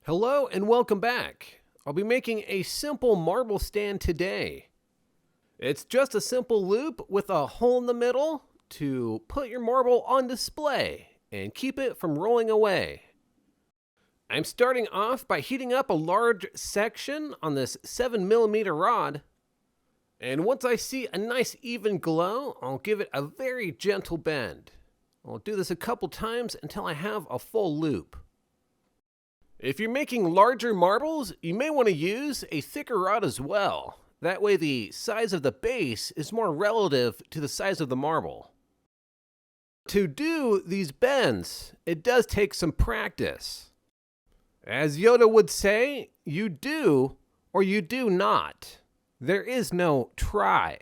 Hello and welcome back. I'll be making a simple marble stand today. It's just a simple loop with a hole in the middle to put your marble on display and keep it from rolling away. I'm starting off by heating up a large section on this 7mm rod. And once I see a nice even glow, I'll give it a very gentle bend. I'll do this a couple times until I have a full loop. If you're making larger marbles, you may want to use a thicker rod as well. That way the size of the base is more relative to the size of the marble. To do these bends, it does take some practice. As Yoda would say, you do or you do not. There is no try.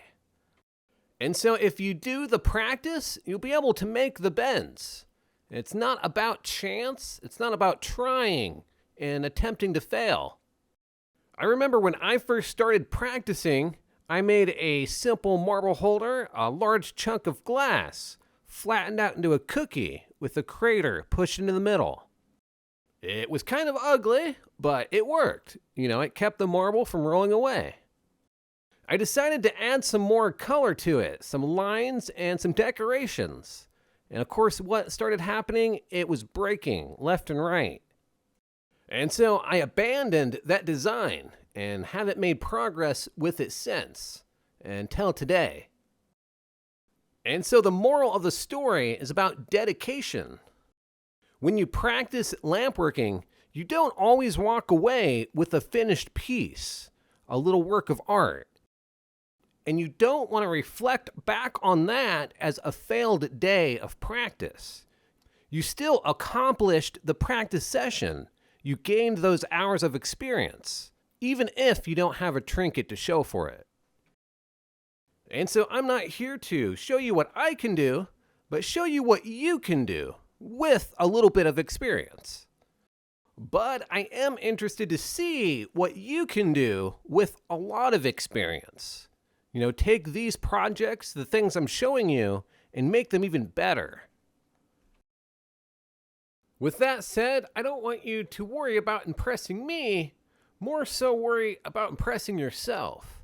And so if you do the practice, you'll be able to make the bends. It's not about chance. It's not about trying and attempting to fail. I remember when I first started practicing, I made a simple marble holder, a large chunk of glass, flattened out into a cookie with a crater pushed into the middle. It was kind of ugly, but it worked. It kept the marble from rolling away. I decided to add some more color to it, some lines and some decorations. And of course, what started happening, it was breaking left and right. And so I abandoned that design and haven't made progress with it since, until today. And so the moral of the story is about dedication. When you practice lampworking, you don't always walk away with a finished piece, a little work of art. And you don't want to reflect back on that as a failed day of practice. You still accomplished the practice session. You gained those hours of experience, even if you don't have a trinket to show for it. And so I'm not here to show you what I can do, but show you what you can do with a little bit of experience. But I am interested to see what you can do with a lot of experience. Take these projects, the things I'm showing you, and make them even better. With that said, I don't want you to worry about impressing me, more so worry about impressing yourself.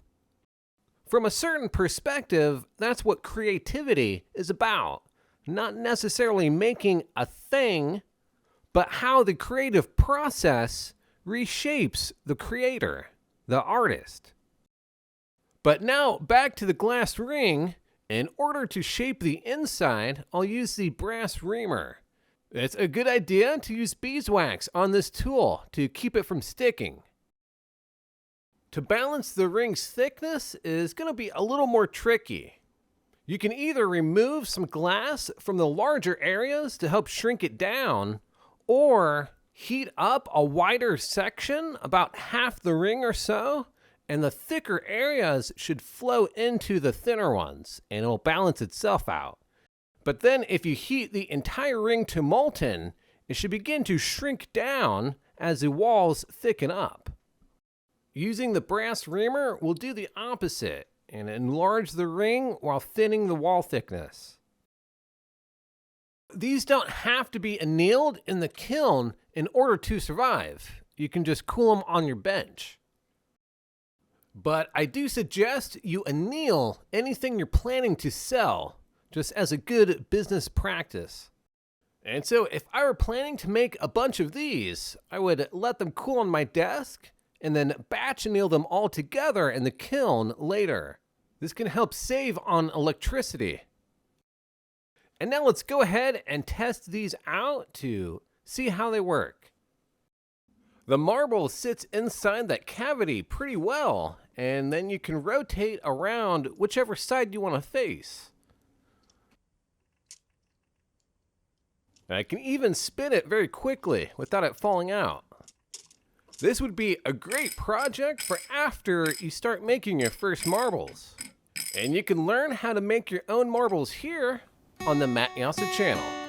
From a certain perspective, that's what creativity is about. Not necessarily making a thing, but how the creative process reshapes the creator, the artist. But now back to the glass ring. In order to shape the inside, I'll use the brass reamer. It's a good idea to use beeswax on this tool to keep it from sticking. To balance the ring's thickness is going to be a little more tricky. You can either remove some glass from the larger areas to help shrink it down, or heat up a wider section, about half the ring or so, and the thicker areas should flow into the thinner ones, and it'll balance itself out. But then if you heat the entire ring to molten, it should begin to shrink down as the walls thicken up. Using the brass reamer will do the opposite and enlarge the ring while thinning the wall thickness. These don't have to be annealed in the kiln in order to survive. You can just cool them on your bench. But I do suggest you anneal anything you're planning to sell, just as a good business practice. And so if I were planning to make a bunch of these, I would let them cool on my desk and then batch anneal them all together in the kiln later. This can help save on electricity. And now let's go ahead and test these out to see how they work. The marble sits inside that cavity pretty well, and then you can rotate around whichever side you want to face. I can even spin it very quickly without it falling out. This would be a great project for after you start making your first marbles. And you can learn how to make your own marbles here on the Jasa channel.